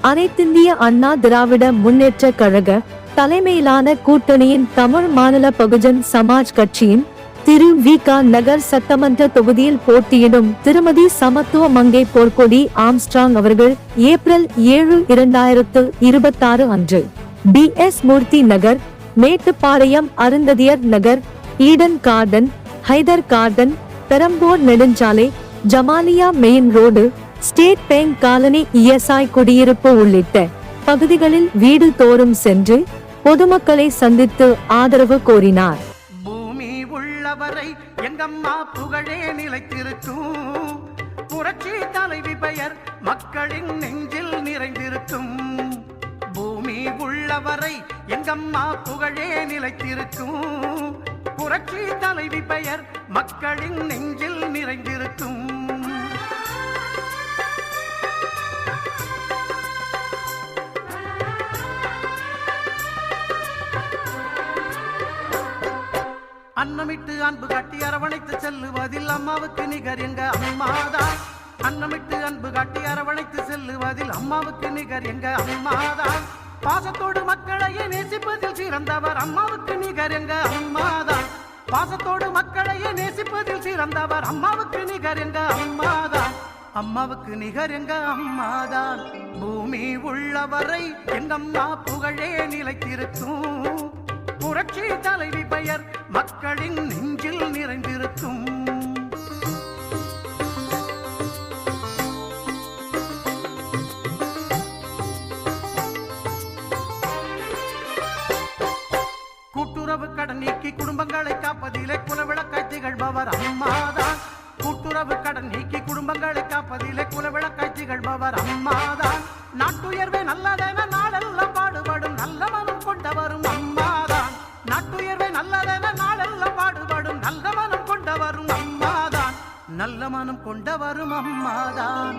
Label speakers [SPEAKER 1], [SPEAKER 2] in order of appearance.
[SPEAKER 1] அனைத்திந்திய அண்ணா திராவிட முன்னேற்ற கழக தலைமையிலான கூட்டணியின் தமிழ் மாநில பகுஜன் சமாஜ் கட்சியின் திரு வி.க. நகர் சட்டமன்ற தொகுதியில் போட்டியிடும் திருமதி சமத்துவ மங்கை பொற்கொடி ஆம்ஸ்ட்ராங் அவர்கள் ஏப்ரல் 7, 2026 அன்று P S. Murthy Nagar, Mettupalayam, Arunthathiyar Nagar, Eden Garden, Hyder Garden, Perambur நெடுஞ்சாலை, Jamalia Main Road, State Bank Colony, ESI குடியிருப்பு உள்ளிட்ட பகுதிகளில் வீடு தோறும் சென்று பொதுமக்களை சந்தித்து ஆதரவு கோரினார்.
[SPEAKER 2] பூமி உள்ளவரை எங்கம்மா புகழே நிலைத்திருக்கும், புரட்சி தலைவி பெயர் மக்களின் நெஞ்சில் நிறைந்திருக்கும். பூமி உள்ளவரை எங்கம்மா புகழே நிலைத்திருக்கும், புரட்சி தலைவி பெயர் மக்களின் நெஞ்சில் நிறைந்திருக்கும். அன்னமிட்டு அன்பு காட்டி அரவணைத்து செல்லுவதில் அம்மாவுக்கு நிகர் எங்க அம்மாதான். அன்னமிட்டு அன்பு காட்டி அரவணைத்து செல்லுவதில் அம்மாவுக்கு நிகர் எங்க அம்மாதான். பாசத்தோடு மக்களையே நேசிப்பதில் சிறந்தவர் அம்மாவுக்கு நிகர் எங்க அம்மாதான். பாசத்தோடு மக்களையே நேசிப்பதில் சிறந்தவர் அம்மாவுக்கு நிகர் எங்க அம்மாதான். அம்மாவுக்கு நிகர் எங்க அம்மாதான். பூமி உள்ளவரை எங்கம்மா புகழே நிலைத்திருக்கும், புரட்சி தலைவி பெயர் மக்களின் நெஞ்சில் நிறைந்திருக்கும். கூட்டுறவு கடன் நீக்கி குடும்பங்களை காப்பதிலே குலவிளக்காய் திகழ்பவர் அம்மாதான். கூட்டுறவு கடன் நீக்கி குடும்பங்களை காப்பதிலே குலவிளக்காய் திகழ்பவர் அம்மாதான். நாட்டுயர்வே நல்லதென நாளெல்லாம் பாடுபடும் நல்ல மனம் கொண்டவரும் அம்மாதான். நாட்டுயர்வே நல்லதென நாளெல்லாம் பாடுபடும் நல்ல மனம் கொண்டவரும் அம்மாதான். நல்ல மனம் கொண்டவரும் அம்மாதான்.